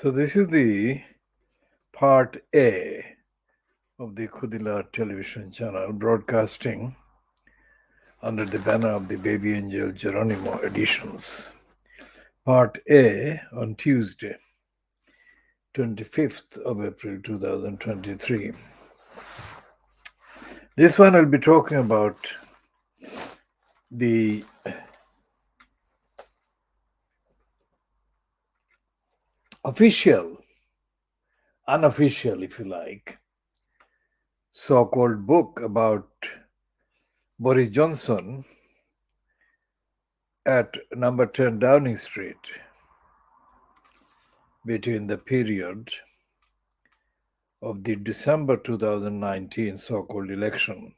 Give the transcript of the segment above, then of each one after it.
So this is the part A of the KhoodeelaarTV television channel, broadcasting under the banner of the Baby Angel Geronimo editions. Part A on Tuesday, 25th of April 2023. This one will be talking about the official, unofficial, if you like, so-called book about Boris Johnson at number 10 Downing Street between the period of the December 2019 so-called election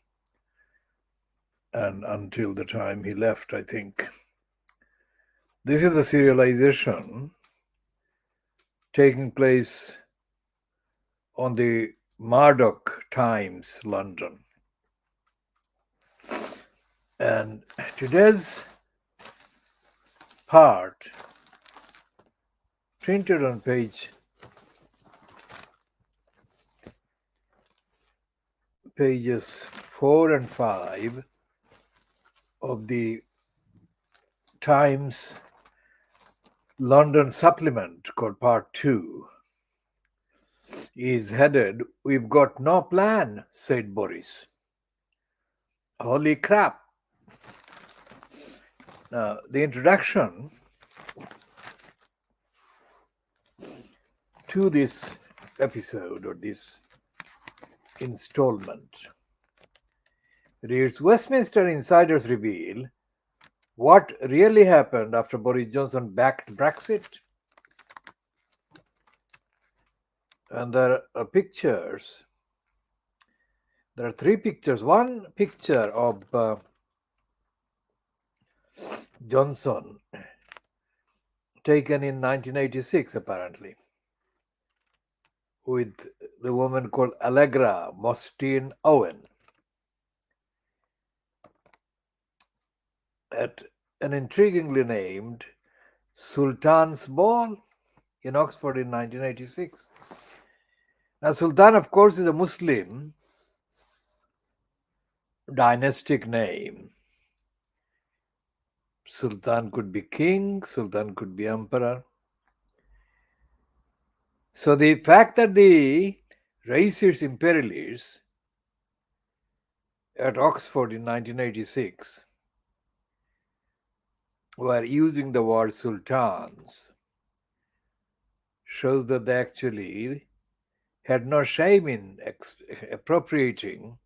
and until the time he left, I think. This is a serialization taking place on the Murdoch Times, London. And today's part, printed on pages 4 and 5 of the Times London supplement called Part 2, is headed, "We've got no plan," said Boris. Holy crap. Now, the introduction to this episode or this installment reads, Westminster insiders reveal what really happened after Boris Johnson backed Brexit. And there are pictures. There are 3 pictures. One picture of Johnson taken in 1986, apparently, with the woman called Allegra Mostyn Owen at an intriguingly named Sultan's Ball in Oxford in 1986. Now, Sultan, of course, is a Muslim dynastic name. Sultan could be king, Sultan could be emperor. So the fact that the racist imperialists at Oxford in 1986 were using the word sultans shows that they actually had no shame in appropriating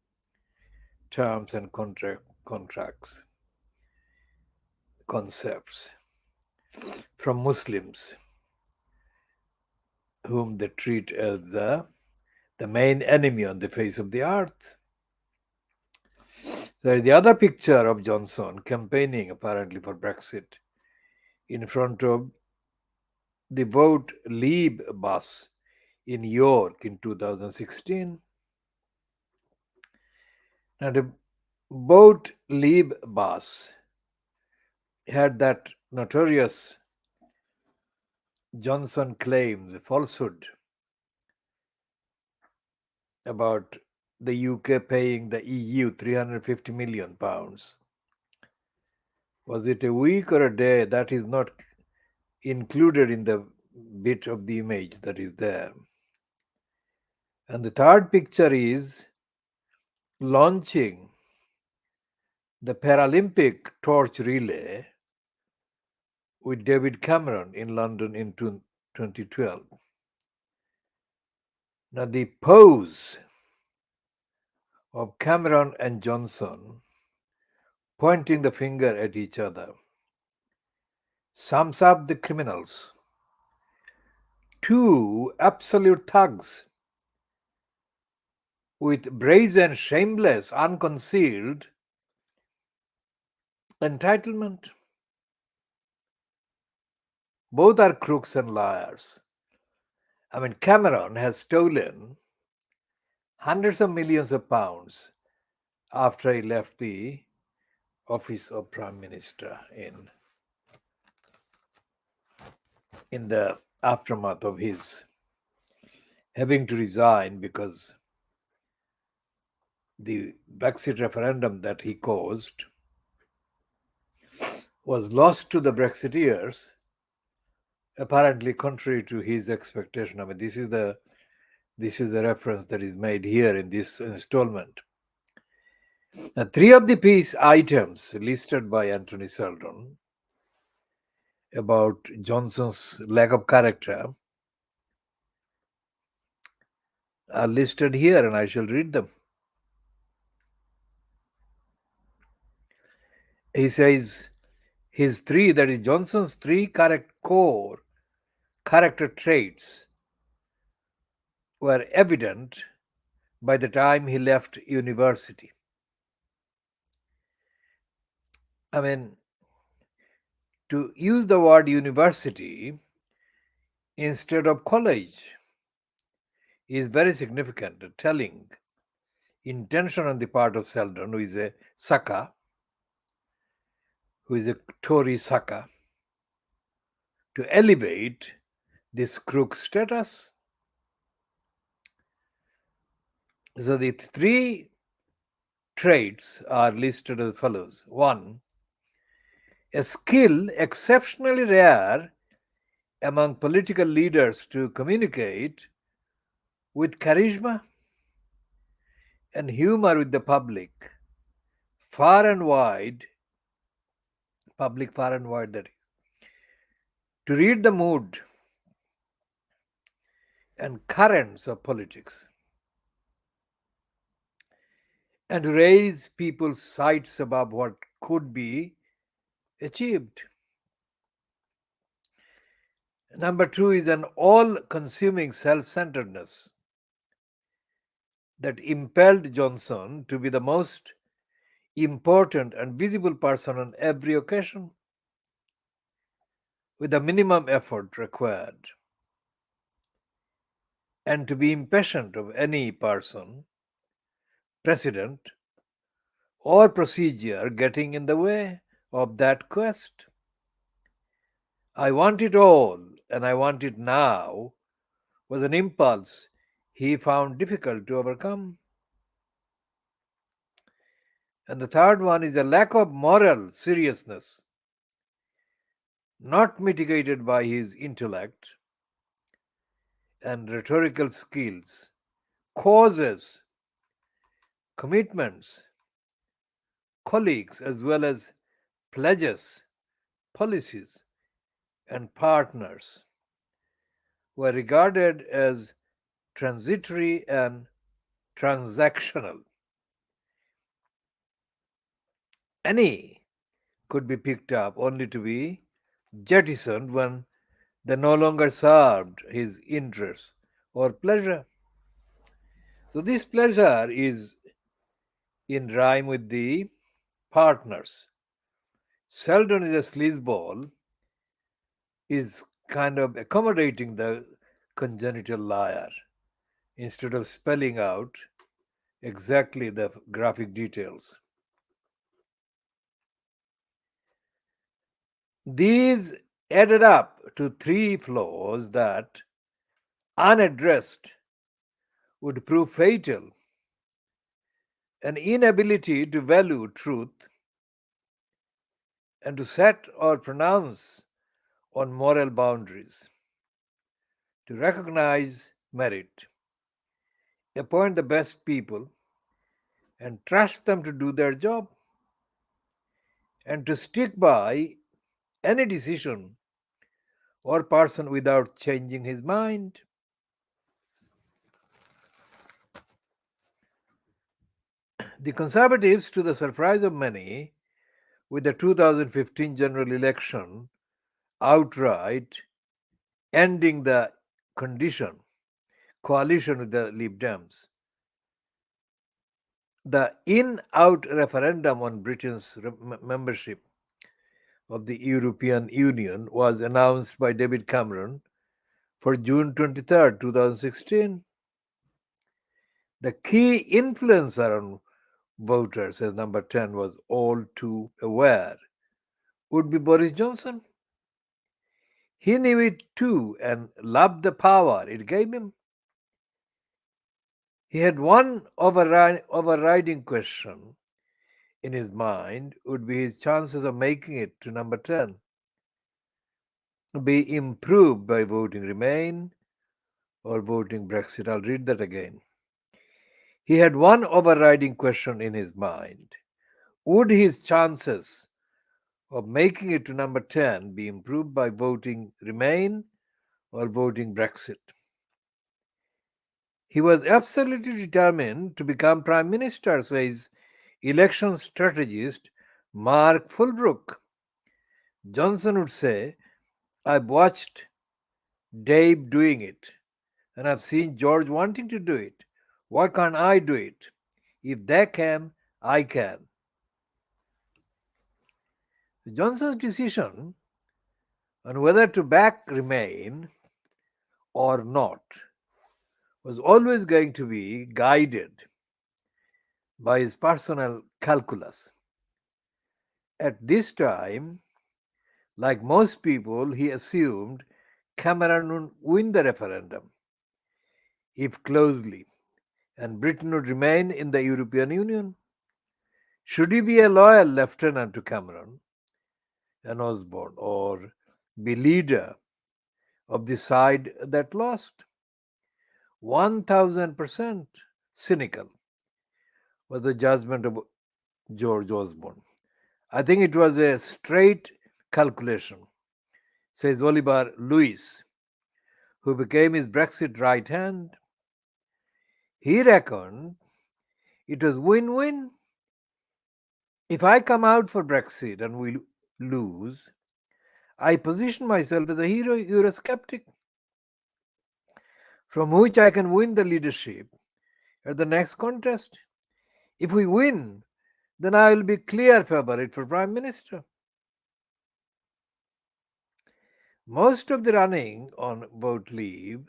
terms and contracts, concepts from Muslims, whom they treat as the main enemy on the face of the earth. There is the other picture of Johnson campaigning apparently for Brexit in front of the Vote Leave bus in York in 2016. Now the Vote Leave bus had that notorious Johnson claim, the falsehood about the UK paying the EU £350 million. Was it a week or a day? That is not included in the bit of the image that is there. And the third picture is launching the Paralympic torch relay with David Cameron in London in 2012. Now the pose of Cameron and Johnson pointing the finger at each other sums up the criminals. 2 absolute thugs with brazen, shameless, unconcealed entitlement. Both are crooks and liars. I mean, Cameron has stolen hundreds of millions of pounds after he left the office of Prime Minister in the aftermath of his having to resign because the Brexit referendum that he caused was lost to the Brexiteers, apparently contrary to his expectation. I mean, this is the reference that is made here in this installment. Now, three of the peace items listed by Anthony Seldon about Johnson's lack of character are listed here, and I shall read them. He says his three, that is Johnson's three core character traits were evident by the time he left university. I mean, to use the word university instead of college is very significant, telling intention on the part of Seldon, who is a sucker, who is a Tory sucker, to elevate this crook status. So the three traits are listed as follows. One, a skill exceptionally rare among political leaders to communicate with charisma and humor with the public, far and wide, that is, to read the mood and currents of politics, and to raise people's sights above what could be achieved. Number two is an all-consuming self-centeredness that impelled Johnson to be the most important and visible person on every occasion, with the minimum effort required, and to be impatient of any person, precedent, or procedure getting in the way of that quest. I want it all, and I want it now, was an impulse he found difficult to overcome. And the third one is a lack of moral seriousness, not mitigated by his intellect and rhetorical skills, causes, commitments, colleagues, as well as pledges, policies, and partners were regarded as transitory and transactional. Any could be picked up only to be jettisoned when they no longer served his interests or pleasure. So this pleasure is in rhyme with the partners. Seldon is a sleazeball, is kind of accommodating the congenital liar instead of spelling out exactly the graphic details. These added up to three flaws that, unaddressed, would prove fatal: an inability to value truth and to set or pronounce on moral boundaries, to recognize merit, appoint the best people, and trust them to do their job, and to stick by any decision or person without changing his mind. The Conservatives, to the surprise of many, with the 2015 general election outright ending the coalition with the Lib Dems, the in-out referendum on Britain's membership of the European Union was announced by David Cameron for June 23, 2016. The key influencer on voters, as number 10 was all too aware, would be Boris Johnson. He knew it too and loved the power it gave him. He had one overriding question in his mind would be his chances of making it to number 10 be improved by voting Remain or voting Brexit. I'll read that again. He had one overriding question in his mind. Would his chances of making it to number 10 be improved by voting Remain or voting Brexit? He was absolutely determined to become Prime Minister, says election strategist Mark Fulbrook. Johnson would say, I've watched Dave doing it, and I've seen George wanting to do it. Why can't I do it? If they can, I can. Johnson's decision on whether to back Remain or not was always going to be guided by his personal calculus. At this time, like most people, he assumed Cameron would win the referendum, if closely, and Britain would remain in the European Union. Should he be a loyal lieutenant to Cameron and Osborne or be leader of the side that lost? 1000% cynical was the judgment of George Osborne. I think it was a straight calculation, says Oliver Lewis, who became his Brexit right hand. He reckoned it was win-win. If I come out for Brexit and we lose, I position myself as a hero Eurosceptic from which I can win the leadership at the next contest. If we win, then I will be clear favorite for Prime Minister. Most of the running on vote leave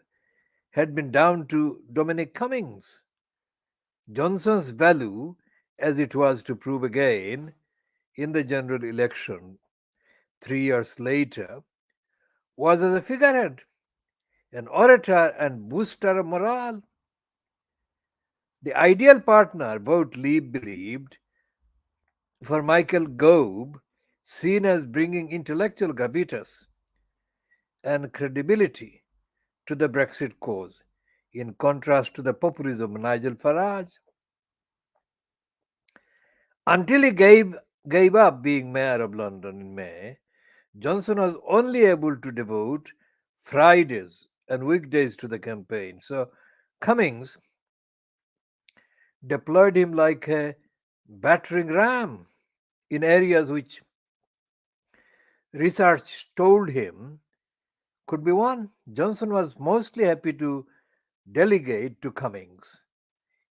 had been down to Dominic Cummings. Johnson's value, as it was to prove again in the general election 3 years later, was as a figurehead, an orator and booster of morale. The ideal partner, vote leave believed, for Michael Gove, seen as bringing intellectual gravitas and credibility to the Brexit cause, in contrast to the populism of Nigel Farage. Until he gave up being mayor of London in May, Johnson was only able to devote Fridays and weekdays to the campaign. So Cummings deployed him like a battering ram in areas which research told him could be won. Johnson was mostly happy to delegate to Cummings,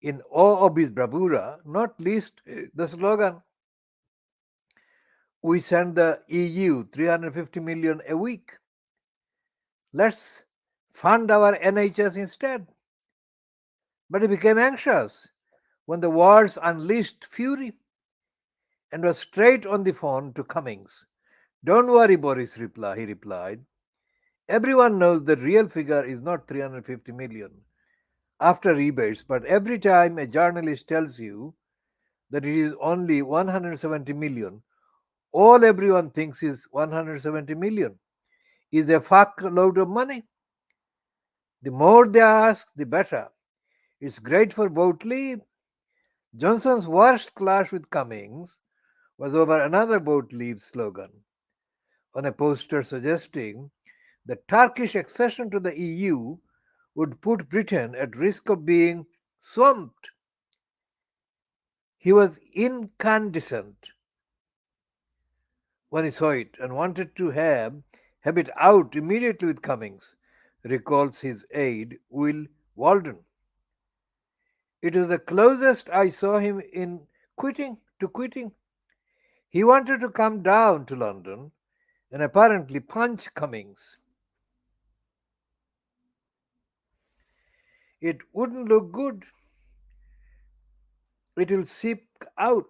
in awe of his bravura, not least the slogan, we send the EU 350 million a week. Let's fund our NHS instead. But he became anxious when the wars unleashed fury and was straight on the phone to Cummings. Don't worry, Boris, he replied. Everyone knows the real figure is not 350 million after rebates, but every time a journalist tells you that it is only 170 million, all everyone thinks is 170 million is a fuck load of money. The more they ask, the better. It's great for vote leave. Johnson's worst clash with Cummings was over another vote leave slogan on a poster suggesting that Turkish accession to the EU would put Britain at risk of being swamped. He was incandescent when he saw it and wanted to have it out immediately with Cummings, recalls his aide Will Walden. It was the closest I saw him in quitting. He wanted to come down to London and apparently punch Cummings. It wouldn't look good. It will seep out,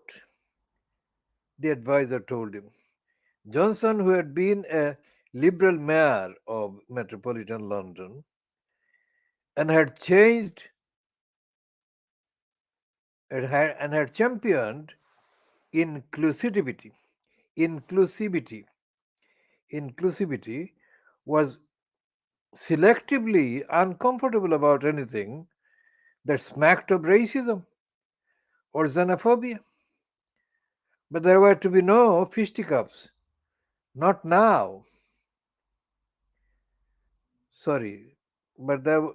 the advisor told him. Johnson, who had been a Liberal mayor of metropolitan London, and had changed and had championed inclusivity. Inclusivity. Inclusivity was selectively uncomfortable about anything that smacked of racism or xenophobia. But there were to be no fisticuffs. Not now. Sorry. But there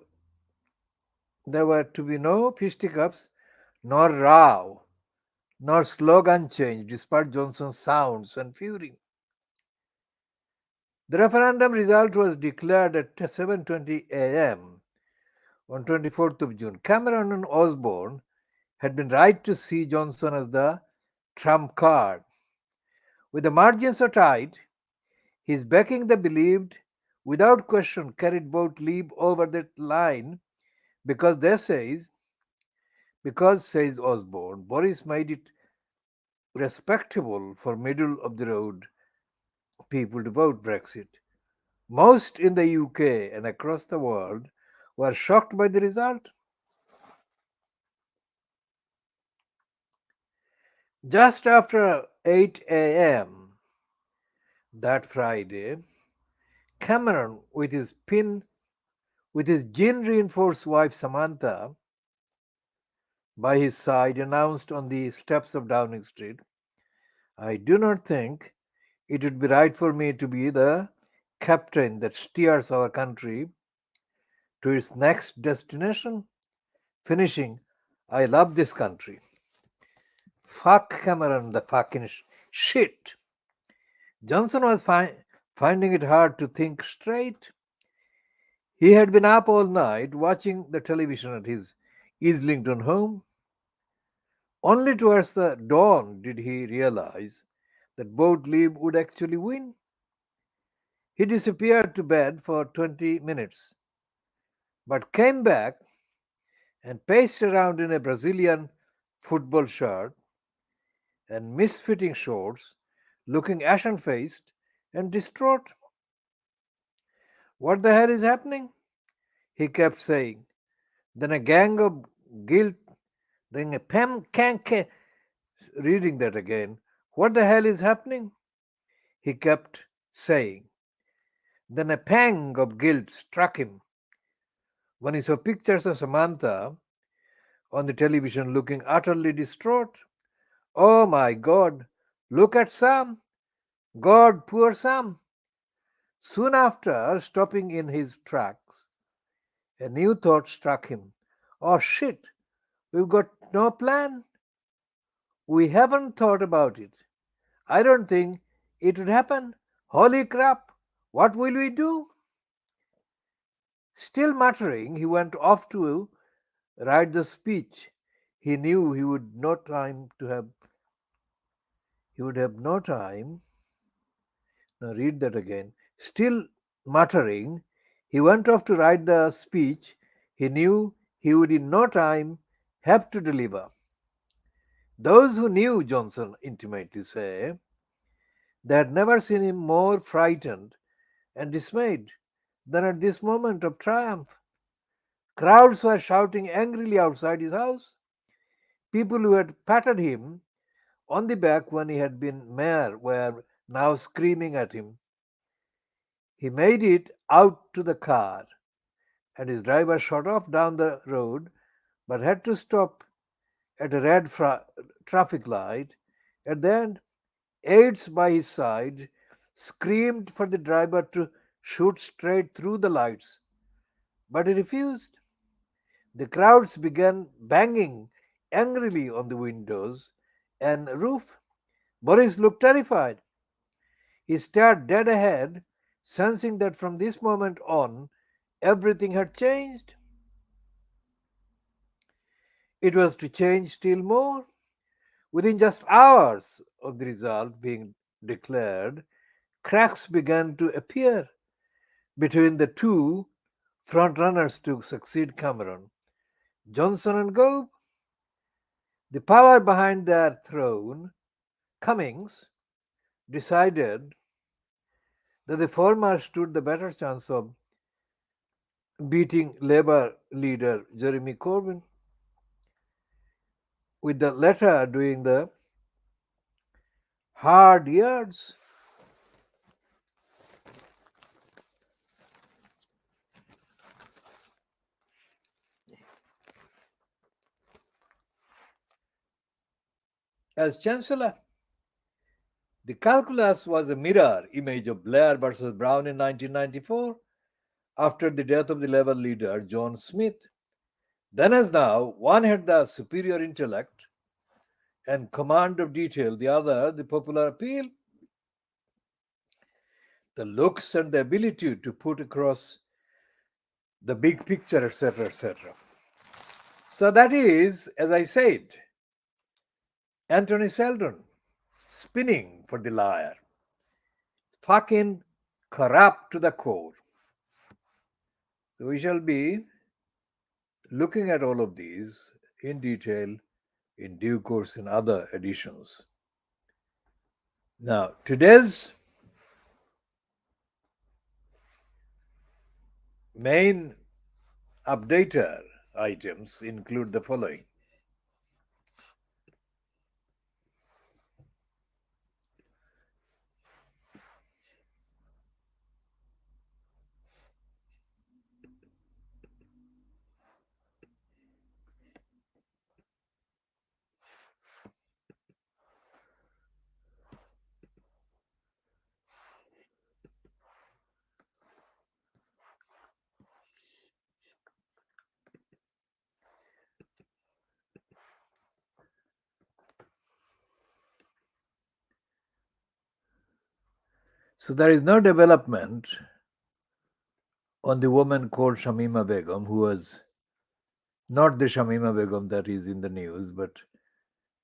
were to be no fisticuffs, nor row, nor slogan change despite Johnson's sounds and fury. The referendum result was declared at 7:20 a.m. on 24th of June. Cameron and Osborne had been right to see Johnson as the trump card. With the margins so tight, his backing, they believed, without question, carried both leap over that line because says Osborne, Boris made it respectable for middle of the road people to vote Brexit. Most in the UK and across the world were shocked by the result. Just after 8 a.m. that Friday, Cameron, with his gin-reinforced wife Samantha by his side, announced on the steps of Downing Street, "I do not think it would be right for me to be the captain that steers our country to its next destination," finishing, "I love this country. Fuck Cameron, the fucking shit." Johnson was finding it hard to think straight. He had been up all night watching the television at his Islington home. Only towards the dawn did he realize that both Leave would actually win. He disappeared to bed for 20 minutes, but came back and paced around in a Brazilian football shirt and misfitting shorts, looking ashen faced and distraught. "What the hell is happening?" he kept saying. Then a gang of guilt, then a reading that again. "What the hell is happening?" he kept saying. Then a pang of guilt struck him when he saw pictures of Samantha on the television looking utterly distraught. "Oh my God, look at Sam! God, poor Sam!" Soon after, stopping in his tracks, a new thought struck him. "Oh shit, we've got no plan. We haven't thought about it. I don't think it would happen. Holy crap, what will we do?" Still muttering, he went off to write the speech. He knew he would have no time. Now read that again. Still muttering, he went off to write the speech he knew he would in no time have to deliver. Those who knew Johnson intimately say they had never seen him more frightened and dismayed than at this moment of triumph. Crowds were shouting angrily outside his house. People who had patted him on the back when he had been mayor were now screaming at him. He made it out to the car, and his driver shot off down the road but had to stop at a red traffic light. At the end, aides by his side screamed for the driver to shoot straight through the lights, but he refused. The crowds began banging angrily on the windows and roof. Boris looked terrified. He stared dead ahead, sensing that from this moment on everything had changed. It was to change still more. Within just hours of the result being declared, cracks began to appear between the two frontrunners to succeed Cameron, Johnson and Gove. The power behind their throne, Cummings, decided that the former stood the better chance of beating Labour leader Jeremy Corbyn, with the latter doing the hard yards. As Chancellor, the calculus was a mirror image of Blair versus Brown in 1994 after the death of the Labour leader John Smith. Then, as now, one had the superior intellect and command of detail, the other the popular appeal, the looks and the ability to put across the big picture, etc., etc. So that is, as I said, Anthony Seldon spinning for the liar, fucking corrupt to the core. So we shall be looking at all of these in detail in due course in other editions. Now, today's main updater items include the following. So there is no development on the woman called Shamima Begum, who was not the Shamima Begum that is in the news, but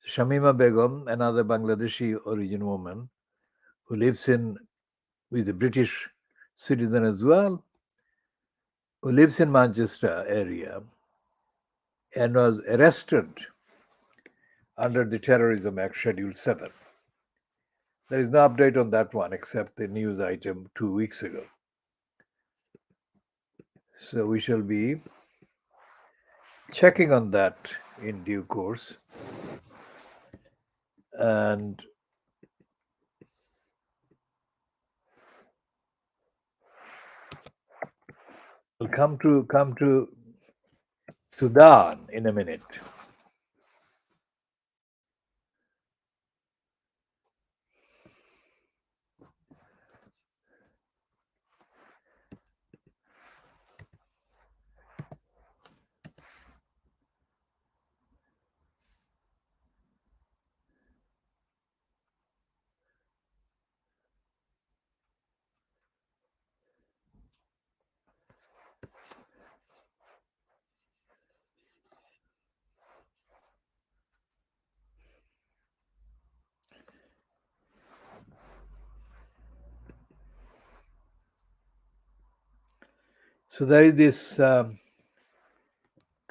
Shamima Begum, another Bangladeshi origin woman who lives in, who is a British citizen as well, who lives in Manchester area and was arrested under the Terrorism Act Schedule 7. There is no update on that one except the news item 2 weeks ago. So we shall be checking on that in due course. And we'll come to Sudan in a minute. So there is this kind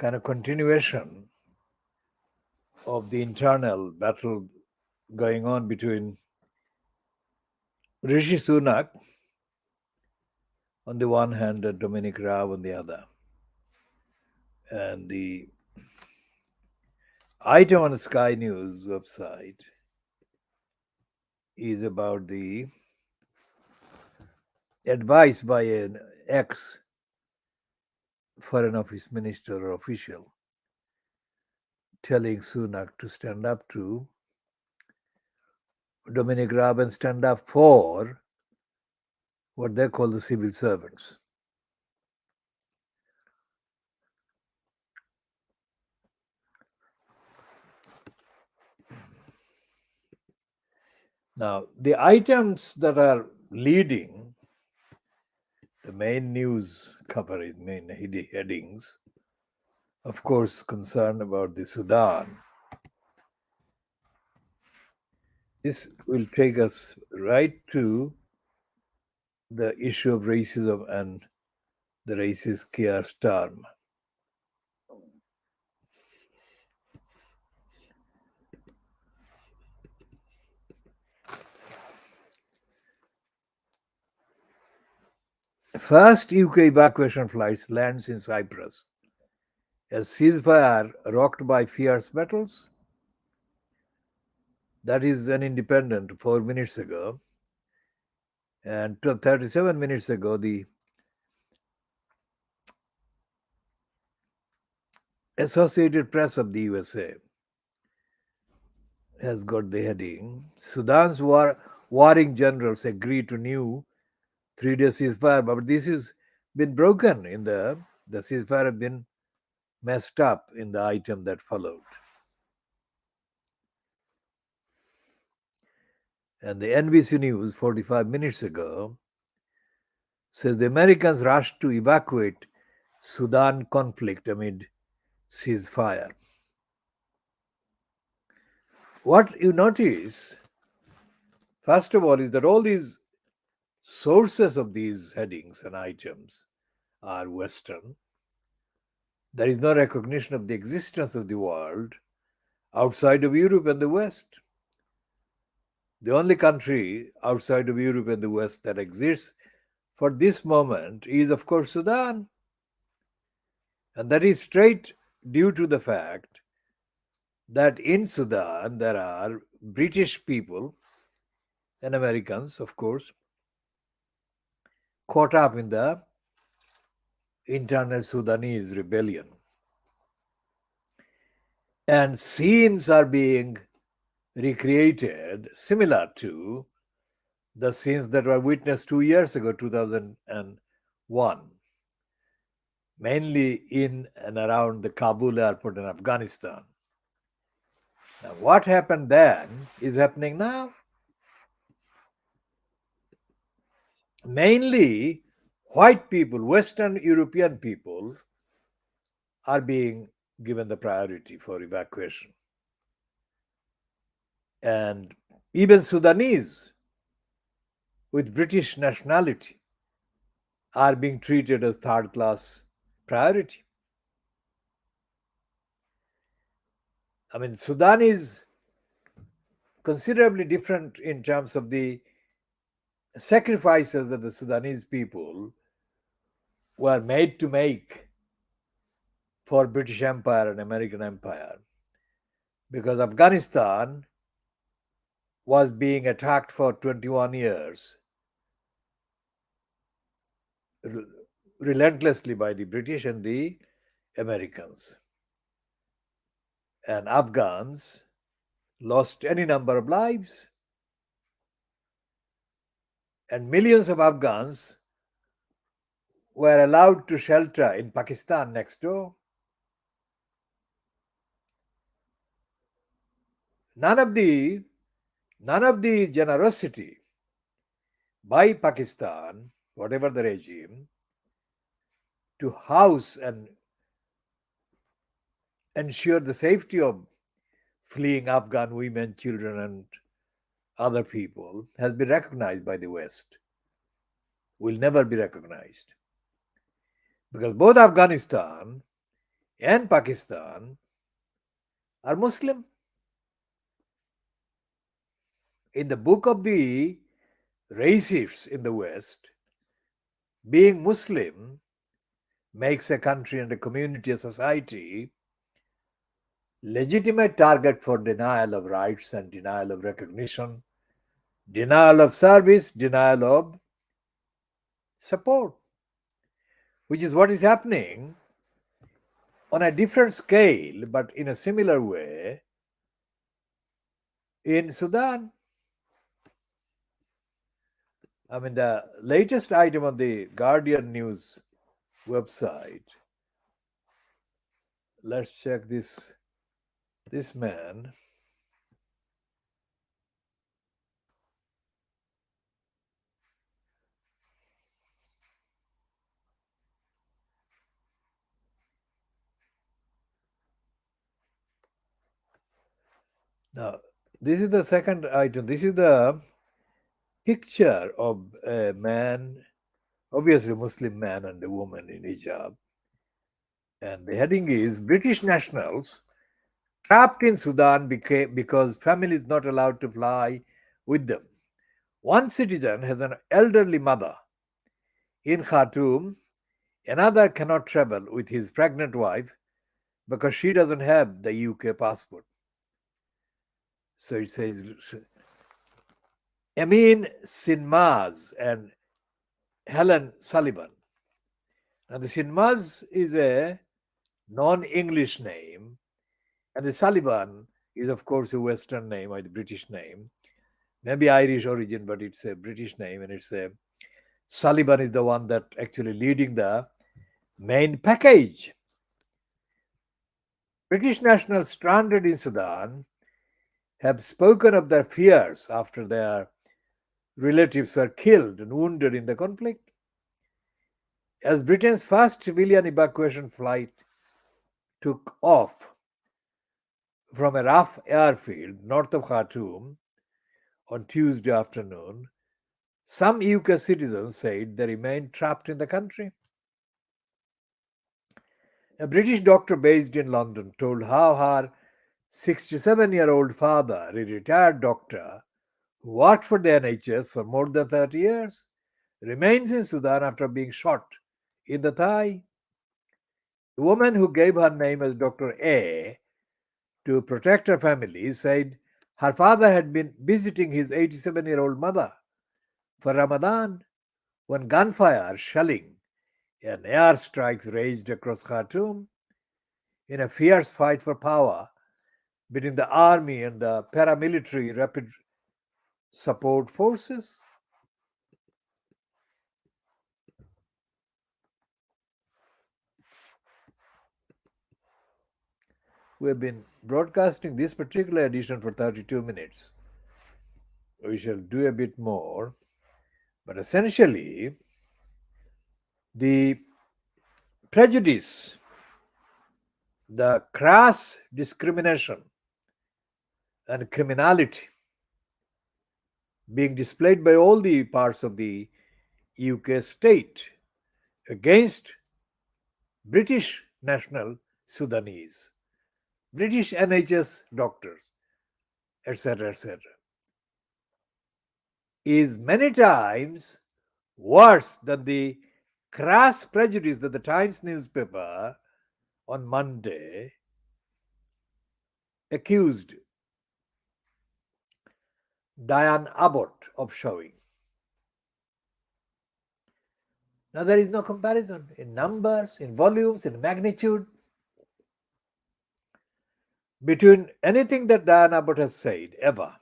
of continuation of the internal battle going on between Rishi Sunak on the one hand and Dominic Raab on the other. And the item on the Sky News website is about the advice by an ex Foreign Office minister or official telling Sunak to stand up to Dominic Raab and stand up for what they call the civil servants. Now, the items that are leading the main news coverage, main headings, of course, concern about the Sudan. This will take us right to the issue of racism and the racist Keir Starmer. first UK evacuation flights lands in Cyprus. A ceasefire rocked by fierce battles. That is an independent 4 minutes ago. And 37 minutes ago, the Associated Press of the USA has got the heading Sudan's warring generals agree to new 3 day ceasefire. But this has been broken in the ceasefire have been messed up in the item that followed. And the NBC News 45 minutes ago says the Americans rushed to evacuate Sudan conflict amid ceasefire. What you notice, first of all, is that all these sources of these headings and items are Western. There is no recognition of the existence of the world outside of Europe and the West. The only country outside of Europe and the West that exists for this moment is, of course, Sudan. And that is straight due to the fact that in Sudan there are British people and Americans, of course, caught up in the internal Sudanese rebellion. And scenes are being recreated similar to the scenes that were witnessed 2 years ago, 2001, mainly in and around the Kabul airport in Afghanistan. Now, what happened then is happening now. Mainly white people, Western European people, are being given the priority for evacuation. And even Sudanese with British nationality are being treated as third class priority. I mean, Sudan is considerably different in terms of the sacrifices that the Sudanese people were made to make for British Empire and American Empire, because Afghanistan was being attacked for 21 years relentlessly by the British and the Americans. And Afghans lost any number of lives. And millions of Afghans were allowed to shelter in Pakistan next door. None of the generosity by Pakistan, whatever the regime, to house and ensure the safety of fleeing Afghan women, children, and other people has been recognized by the West. Will never be recognized. Because both Afghanistan and Pakistan are Muslim. In the book of the racists in the West, being Muslim makes a country and a community, a society, legitimate target for denial of rights and denial of recognition, denial of service, denial of support, which is what is happening on a different scale, but in a similar way in Sudan. I mean, the latest item on the Guardian News website, let's check this man. Now, this is the second item. This is the picture of a man, obviously a Muslim man and a woman in hijab. And the heading is British nationals trapped in Sudan because family is not allowed to fly with them. One citizen has an elderly mother In Khartoum, another cannot travel with his pregnant wife because she doesn't have the UK passport. So it says Amin Sinmaz and Helen Sullivan. Now, the Sinmaz is a non English name, and the Sullivan is, of course, a Western name or the British name. Maybe Irish origin, but it's a British name, and it's a Sullivan is the one that actually leading the main package. British nationals stranded in Sudan have spoken of their fears after their relatives were killed and wounded in the conflict. As Britain's first civilian evacuation flight took off from a rough airfield north of Khartoum on Tuesday afternoon, some UK citizens said they remained trapped in the country. A British doctor based in London told how her 67-year-old father, a retired doctor who worked for the NHS for more than 30 years, remains in Sudan after being shot in the thigh. The woman who gave her name as Dr. A to protect her family said her father had been visiting his 87-year-old mother for Ramadan when gunfire, shelling, and airstrikes raged across Khartoum in a fierce fight for power between the army and the paramilitary rapid support forces. We have been broadcasting this particular edition for 32 minutes. We shall do a bit more, but essentially, the prejudice, the crass discrimination, and criminality being displayed by all the parts of the UK state against British national Sudanese, British NHS doctors, etc., is many times worse than the crass prejudice that the Times newspaper on Monday accused Diane Abbott of showing. Now, there is no comparison in numbers, in volumes, in magnitude between anything that Diane Abbott has said ever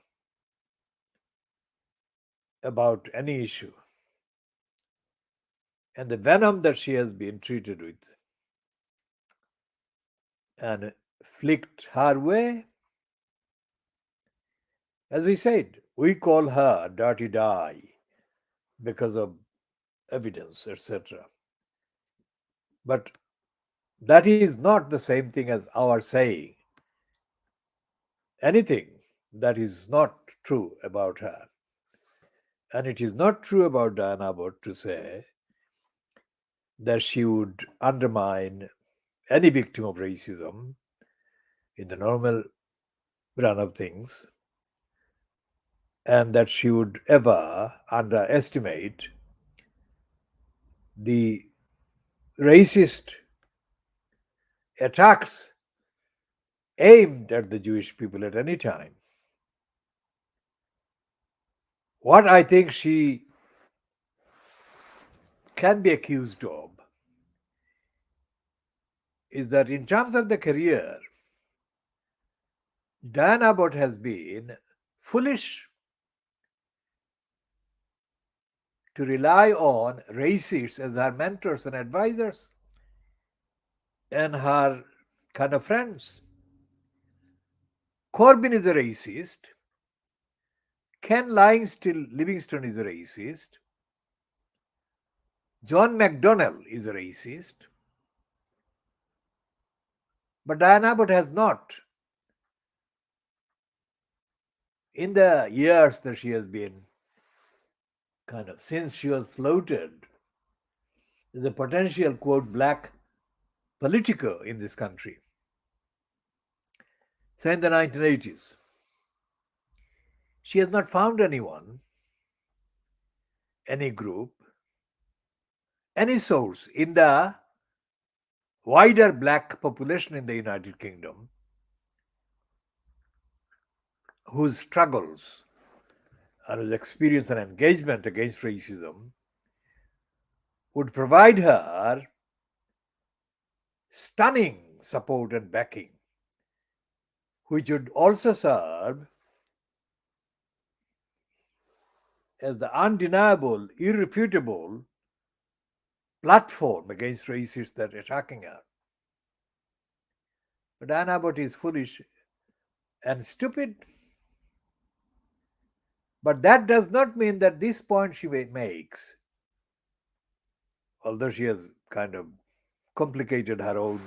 about any issue and the venom that she has been treated with and flicked her way. As we said, we call her Dirty Di because of evidence, etc. But that is not the same thing as our saying anything that is not true about her. And it is not true about Diane Abbott to say that she would undermine any victim of racism in the normal run of things, and that she would ever underestimate the racist attacks aimed at the Jewish people at any time. What I think she can be accused of is that in terms of the career, Diane Abbott has been foolish to rely on racists as her mentors and advisors and her kind of friends. Corbyn is a racist. Ken Livingstone is a racist. John McDonnell is a racist. But Diane Abbott has not. In the years that she has been since she was floated as a potential, quote, black politico in this country, say in the 1980s, she has not found anyone, any group, any source in the wider black population in the United Kingdom whose struggles and whose experience and engagement against racism would provide her stunning support and backing, which would also serve as the undeniable, irrefutable platform against racists that are attacking her. But Diane Abbott is foolish and stupid. But that does not mean that this point she makes, although she has kind of complicated her own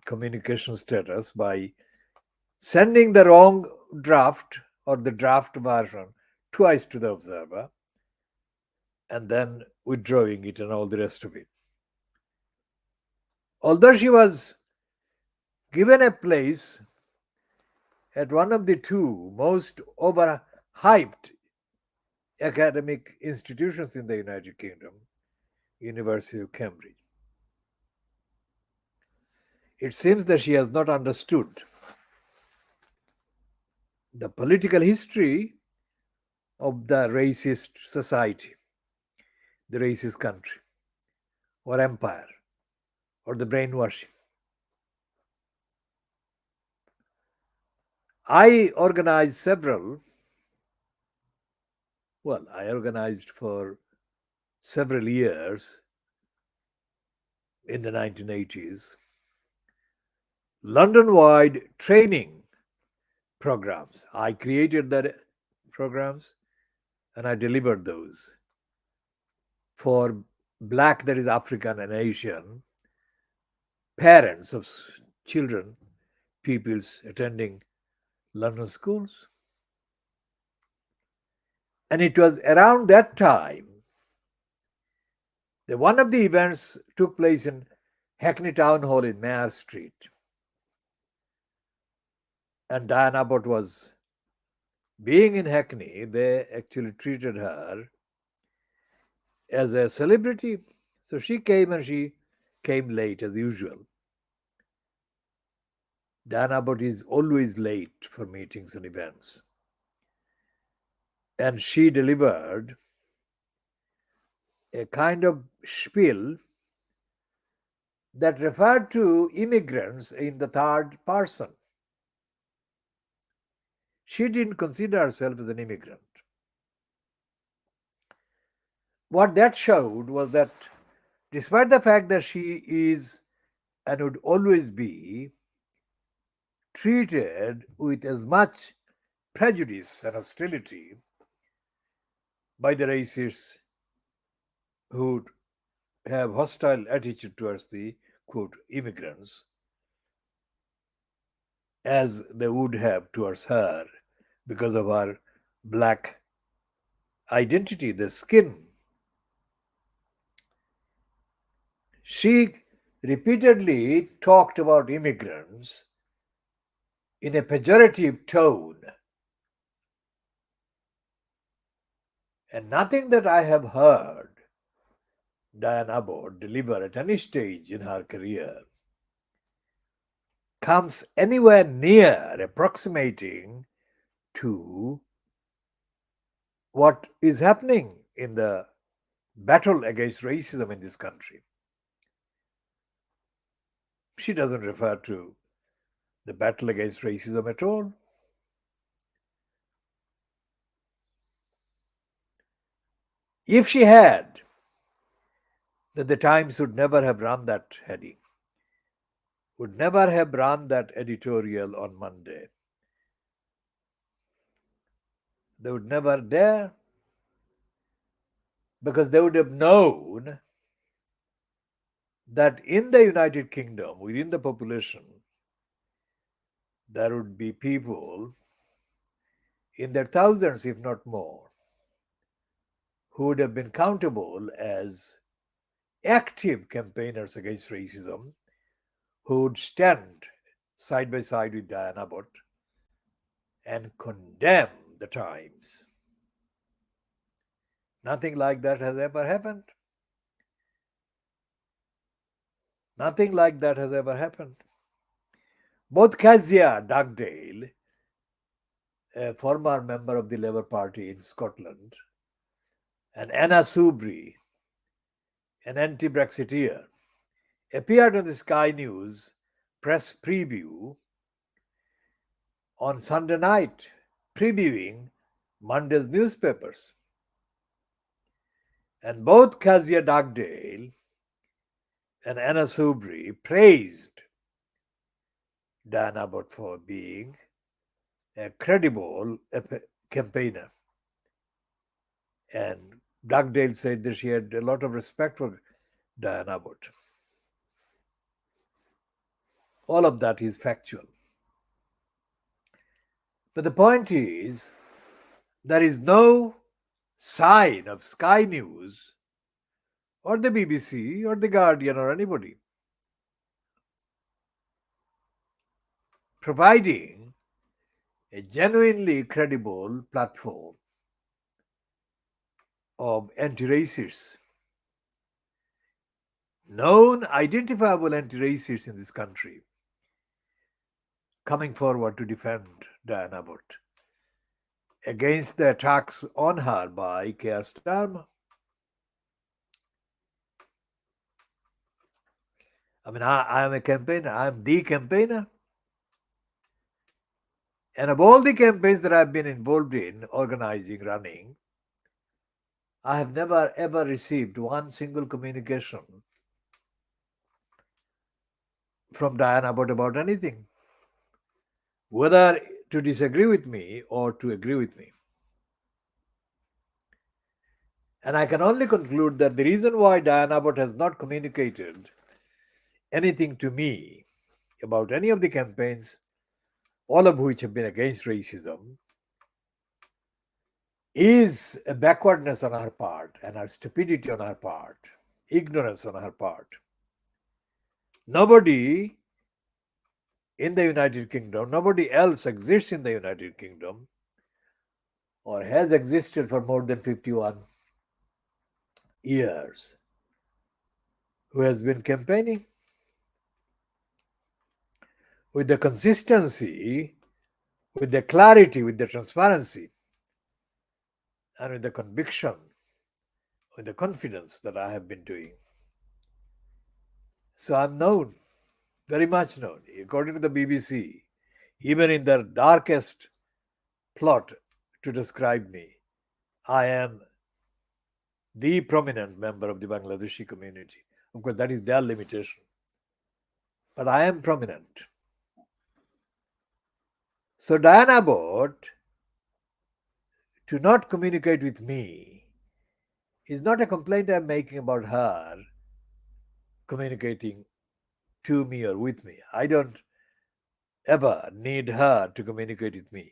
communication status by sending the wrong draft or the draft version twice to the Observer and then withdrawing it and all the rest of it. Although she was given a place at one of the two most overhyped academic institutions in the United Kingdom, University of Cambridge, it seems that she has not understood the political history of the racist society, the racist country, or empire, or the brainwashing. I organized for several years in the 1980s London-wide training programs. I created the programs and I delivered those for Black, that is African and Asian, parents of children, pupils attending London schools. And it was around that time that one of the events took place in Hackney Town Hall in Mayor Street. And Diane Abbott was being in Hackney. They actually treated her as a celebrity. So she came, and she came late as usual. Diane Abbott is always late for meetings and events. And she delivered a kind of spiel that referred to immigrants in the third person. She didn't consider herself as an immigrant. What that showed was that despite the fact that she is and would always be treated with as much prejudice and hostility by the racists who have hostile attitude towards the quote immigrants as they would have towards her because of her black identity, the skin. She repeatedly talked about immigrants in a pejorative tone. And nothing that I have heard Diane Abbott deliver at any stage in her career comes anywhere near approximating to what is happening in the battle against racism in this country. She doesn't refer to the battle against racism at all. If she had, then the Times would never have run that heading, would never have run that editorial on Monday. They would never dare, because they would have known that in the United Kingdom, within the population, there would be people in their thousands, if not more, who would have been countable as active campaigners against racism, who would stand side by side with Diane Abbott and condemn the Times. Nothing like that has ever happened. Nothing like that has ever happened. Both Kezia Dugdale, a former member of the Labour Party in Scotland, and Anna Soubry, an anti-Brexiteer, appeared on the Sky News press preview on Sunday night, previewing Monday's newspapers. And both Kezia Dugdale and Anna Soubry praised Diane Abbott for being a credible campaigner. And Dugdale said that she had a lot of respect for Diane Abbott. All of that is factual. But the point is, there is no sign of Sky News or the BBC or the Guardian or anybody providing a genuinely credible platform of anti-racists, known identifiable anti-racists in this country, coming forward to defend Diane Abbott against the attacks on her by Keir Starmer. I mean, I am a campaigner. I am the campaigner. And of all the campaigns that I've been involved in, organizing, running, I have never ever received one single communication from Diane Abbott about anything, whether to disagree with me or to agree with me. And I can only conclude that the reason why Diane Abbott has not communicated anything to me about any of the campaigns, all of which have been against racism, is a backwardness on her part and a stupidity on her part, ignorance on her part. Nobody in the United Kingdom, nobody else exists in the United Kingdom or has existed for more than 51 years who has been campaigning with the consistency, with the clarity, with the transparency, and with the conviction, with the confidence that I have been doing. So I'm known, very much known. According to the BBC, even in their darkest plot to describe me, I am the prominent member of the Bangladeshi community. Of course, that is their limitation. But I am prominent. So Diane Abbott, to not communicate with me, is not a complaint I'm making about her communicating to me or with me. I don't ever need her to communicate with me.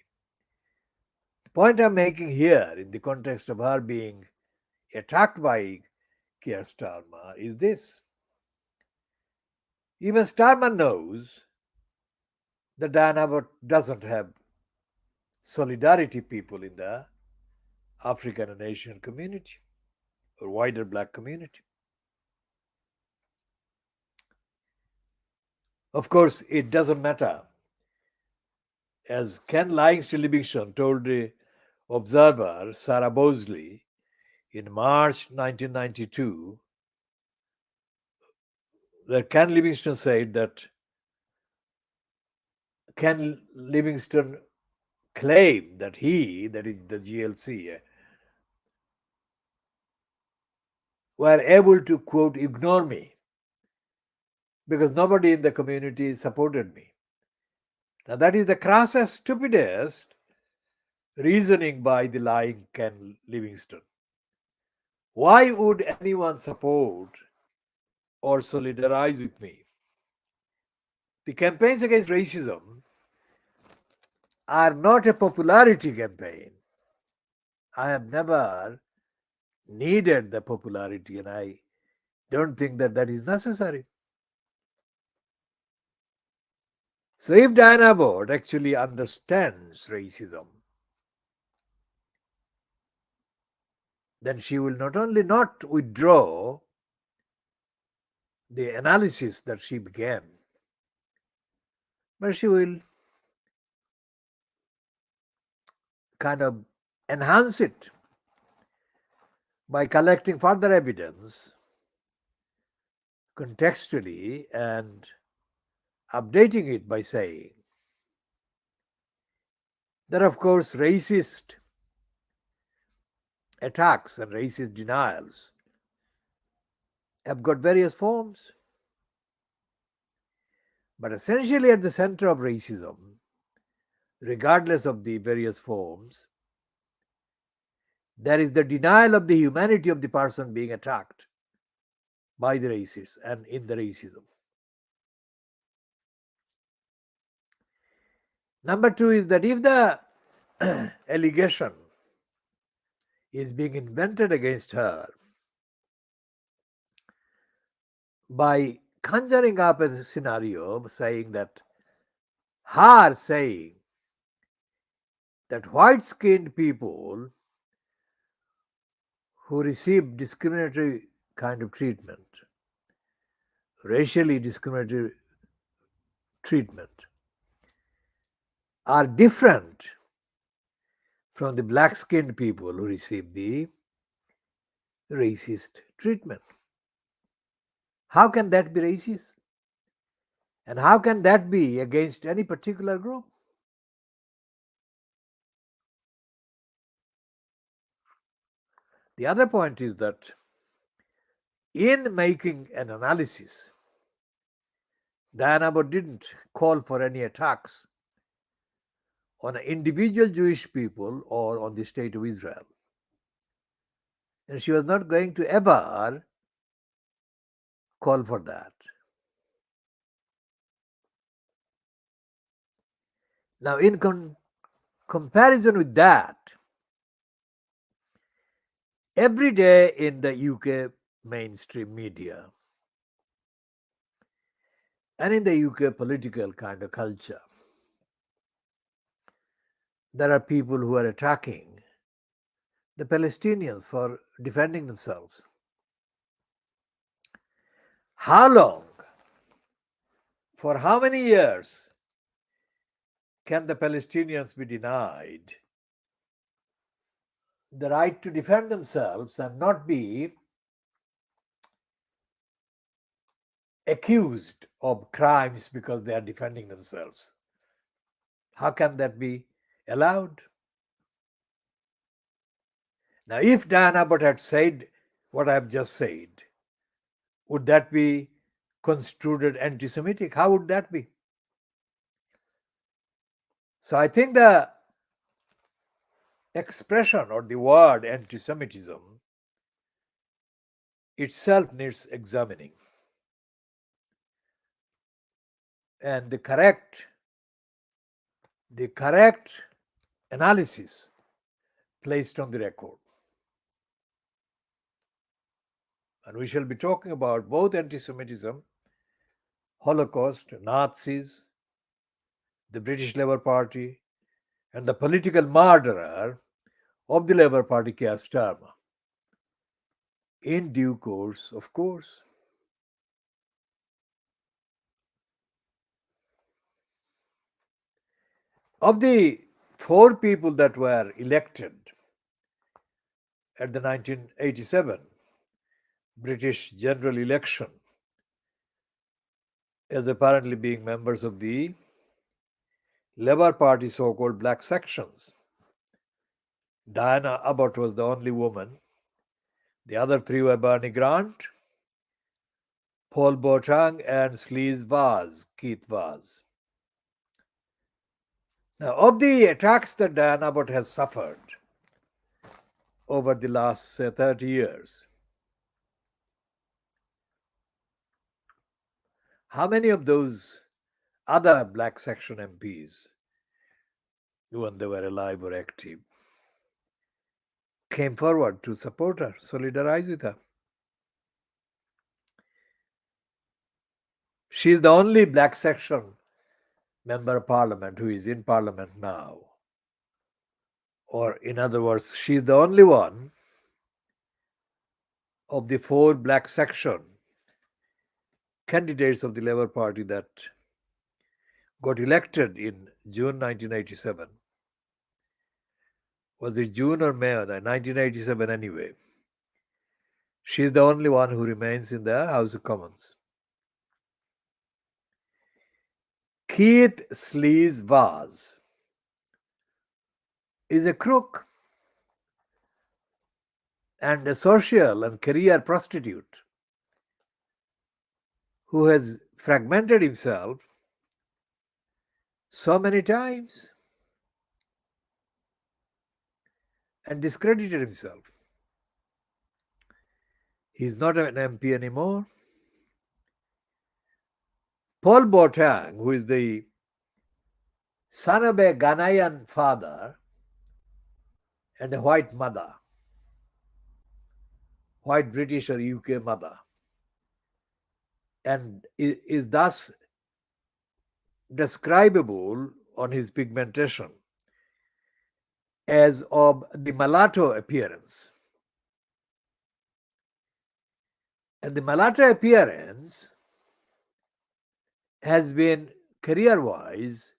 The point I'm making here, in the context of her being attacked by Keir Starmer, is this. Even Starmer knows that Diane Abbott doesn't have solidarity people in the African and Asian community or wider black community. Of course, it doesn't matter. As Ken Livingston told the Observer, Sarah Bosley, in March 1992, that Ken Livingston said that Ken Livingston claimed that he, that is the GLC, were able to, quote, ignore me because nobody in the community supported me. Now, that is the crassest, stupidest reasoning by the lying Ken Livingston. Why would anyone support or solidarize with me? The campaigns against racism are not a popularity campaign. I have never needed the popularity, and I don't think that that is necessary. So if Diane Abbott actually understands racism, then she will not only not withdraw the analysis that she began, but she will kind of enhance it by collecting further evidence contextually and updating it by saying that, of course, racist attacks and racist denials have got various forms. But essentially, at the center of racism, regardless of the various forms, there is the denial of the humanity of the person being attacked by the racists and in the racism. Number two is that if the allegation is being invented against her by conjuring up a scenario saying that her saying that white-skinned people who receive discriminatory kind of treatment, racially discriminatory treatment, are different from the black-skinned people who receive the racist treatment. How can that be racist? And how can that be against any particular group? The other point is that in making an analysis, Diane Abbott didn't call for any attacks on individual Jewish people or on the state of Israel. And she was not going to ever call for that. Now, in comparison with that, every day in the UK mainstream media and in the UK political kind of culture, there are people who are attacking the Palestinians for defending themselves. How long, for how many years can the Palestinians be denied the right to defend themselves and not be accused of crimes because they are defending themselves? How can that be allowed? Now, if Diane Abbott had said what I have just said, would that be construed anti-Semitic? How would that be? So I think the expression or the word anti-Semitism itself needs examining. And the correct analysis placed on the record. And we shall be talking about both anti-Semitism, Holocaust, Nazis, the British Labour Party, and the political murderer of the Labour Party, Keir Starmer, in due course, of course. Of the 4 people that were elected at the 1987 British general election as apparently being members of the Labour Party so-called black sections, Diane Abbott was the only woman. The other 3 were Bernie Grant, Paul Boateng, and Keith Vaz. Now, of the attacks that Diane Abbott has suffered over the last 30 years, how many of those other black section MPs, when they were alive or active, came forward to support her, solidarize with her? She is the only black section member of parliament who is in parliament now. Or in other words, she is the only one of the 4 black section candidates of the Labour Party that got elected in June 1987. Was it June or May? 1987 anyway. She is the only one who remains in the House of Commons. Keith Vaz is a crook and a social and career prostitute who has fragmented himself so many times and discredited himself. He's not an MP anymore. Paul Boateng, who is the son of a Ghanaian father and a white mother, white British or UK mother, and is thus describable on his pigmentation as of the mulatto appearance. And the mulatto appearance has been career-wise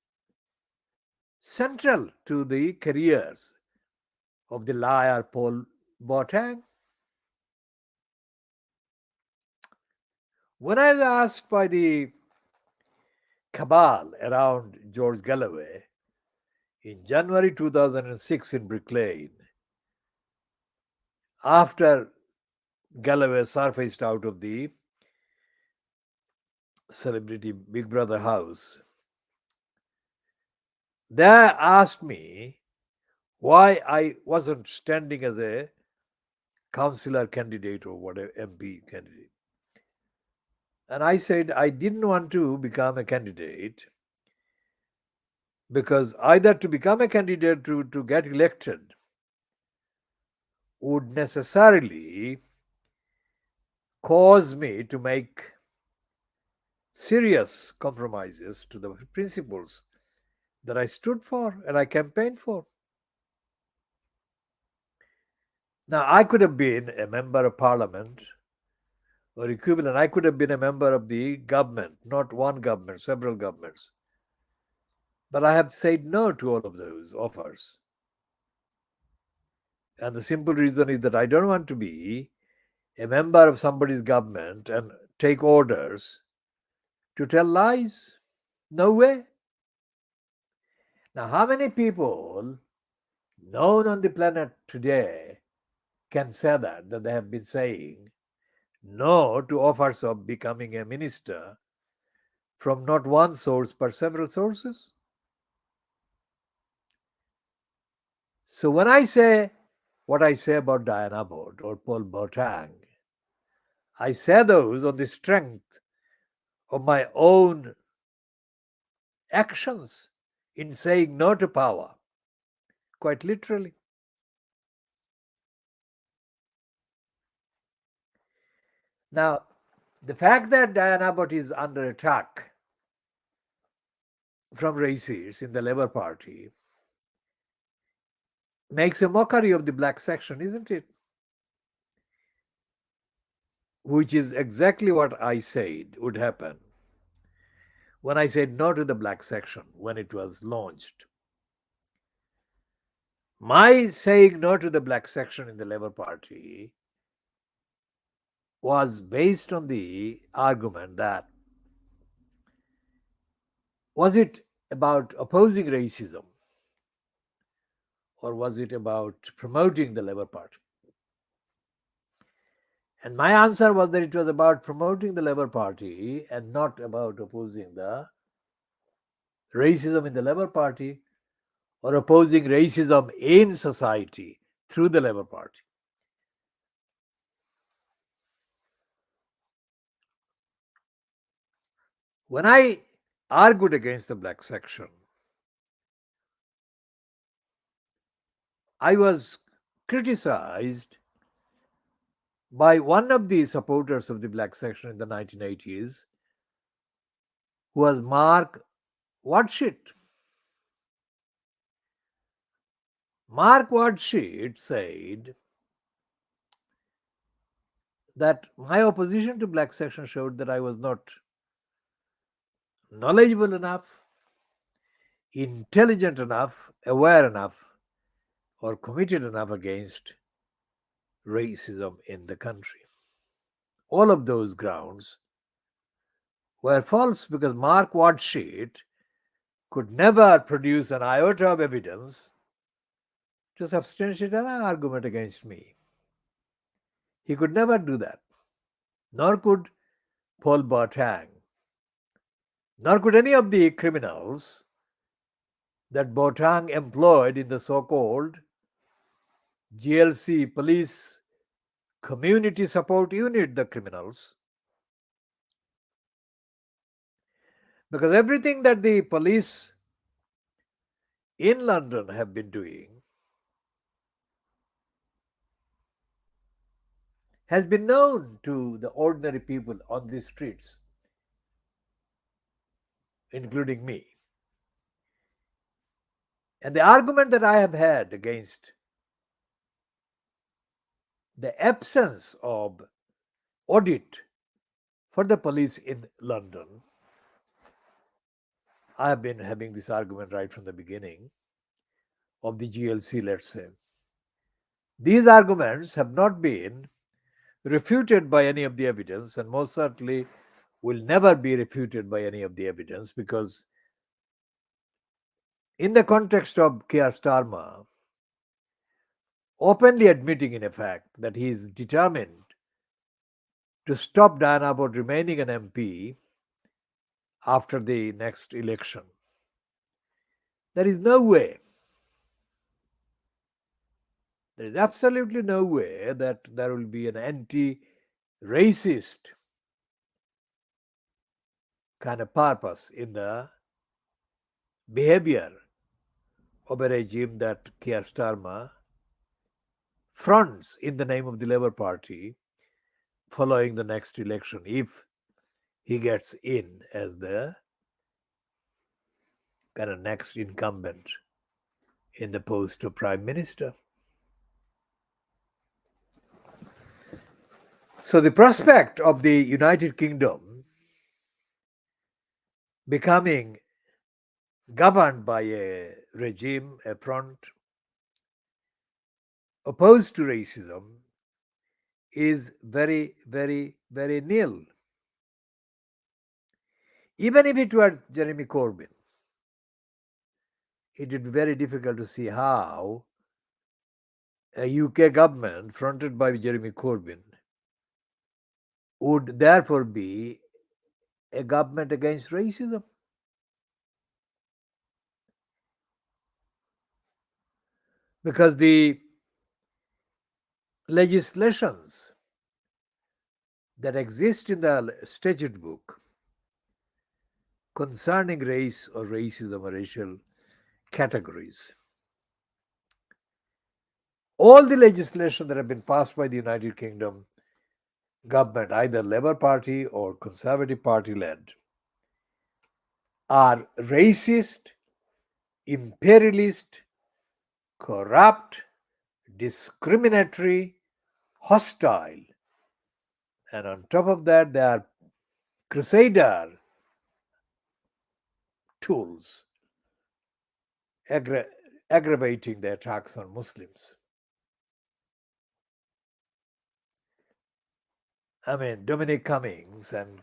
central to the careers of the liar Paul Boateng. When I was asked by the cabal around George Galloway in January 2006 in Brick Lane, after Galloway surfaced out of the celebrity Big Brother house, they asked me why I wasn't standing as a councillor candidate or whatever MP candidate. And I said I didn't want to become a candidate because either to become a candidate to get elected would necessarily cause me to make serious compromises to the principles that I stood for and I campaigned for. Now, I could have been a member of parliament or equivalent. I could have been a member of the government, not one government, several governments. But I have said no to all of those offers. And the simple reason is that I don't want to be a member of somebody's government and take orders to tell lies. No way. Now, how many people known on the planet today can say that they have been saying no to offers of becoming a minister from not one source but several sources? So when I say what I say about Diane Abbott or Paul Boateng, I say those on the strength of my own actions in saying no to power, quite literally. Now, the fact that Diane Abbott is under attack from racists in the Labour Party makes a mockery of the black section, isn't it? Which is exactly what I said would happen when I said no to the black section when it was launched. My saying no to the black section in the Labour Party was based on the argument that was it about opposing racism or was it about promoting the Labour Party? And my answer was that it was about promoting the Labour Party and not about opposing the racism in the Labour Party or opposing racism in society through the Labour Party. When I argued against the black section, I was criticized by one of the supporters of the black section in the 1980s, who was Mark Wadsheet. Mark Wadsheet said that my opposition to black section showed that I was not knowledgeable enough, intelligent enough, aware enough, or committed enough against racism in the country. All of those grounds were false because Mark Wadsheet could never produce an iota of evidence to substantiate an argument against me. He could never do that. Nor could Paul Boateng. Nor could any of the criminals that Boateng employed in the so-called GLC police community support unit, the criminals. Because everything that the police in London have been doing has been known to the ordinary people on the streets, including me. And the argument that I have had against the absence of audit for the police in London, I have been having this argument right from the beginning of the GLC, let's say. These arguments have not been refuted by any of the evidence, and most certainly will never be refuted by any of the evidence, because in the context of Keir Starmer openly admitting in effect that he is determined to stop Diane Abbott remaining an MP after the next election, there is no way, there is absolutely no way that there will be an anti-racist kind of purpose in the behavior of a regime that Keir Starmer fronts in the name of the Labour Party following the next election, if he gets in as the kind of next incumbent in the post of Prime Minister. So the prospect of the United Kingdom becoming governed by a regime, a front opposed to racism, is very, very, very nil. Even if it were Jeremy Corbyn, it would be very difficult to see how a UK government fronted by Jeremy Corbyn would therefore be a government against racism. Because the legislations that exist in the statute book concerning race or racism or racial categories, all the legislation that have been passed by the United Kingdom government, either Labour Party or Conservative Party led, are racist, imperialist, corrupt, discriminatory, hostile, and on top of that, they are crusader tools aggravating the attacks on Muslims. I mean, Dominic Cummings and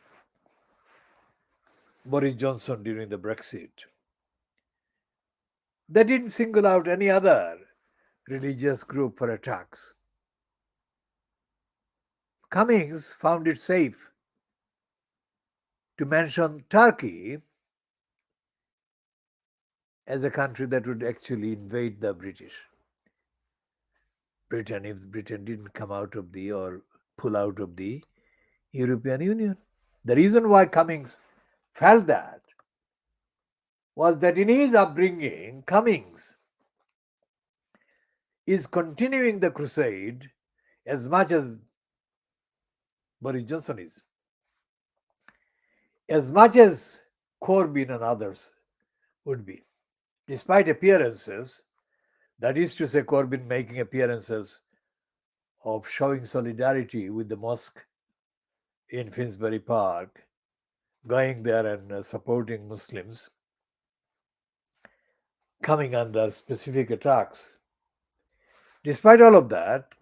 Boris Johnson during the Brexit, they didn't single out any other religious group for attacks. Cummings found it safe to mention Turkey as a country that would actually invade the Britain if Britain didn't come out of the or pull out of the European Union. The reason why Cummings felt that was that in his upbringing, Cummings is continuing the crusade as much as Boris Johnson is, as much as Corbyn and others would be, despite appearances, that is to say, Corbyn making appearances of showing solidarity with the mosque in Finsbury Park, going there and supporting Muslims coming under specific attacks. Despite all of that,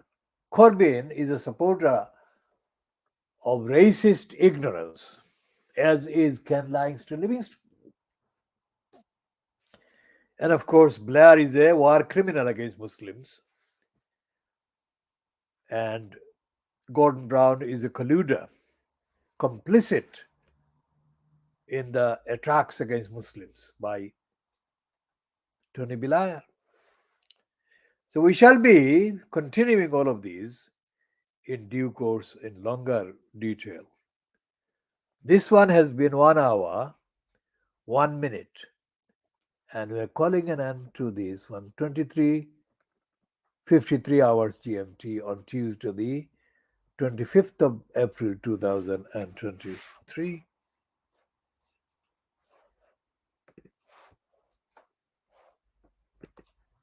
Corbyn is a supporter of racist ignorance, as is Ken Langston Livingston. And of course, Blair is a war criminal against Muslims. And Gordon Brown is a colluder, complicit in the attacks against Muslims by Tony Blair. So we shall be continuing all of these in due course in longer detail. This one has been 1 hour, 1 minute, and we are calling an end to this one, 23:53 hours GMT on Tuesday, the 25th of April 2023.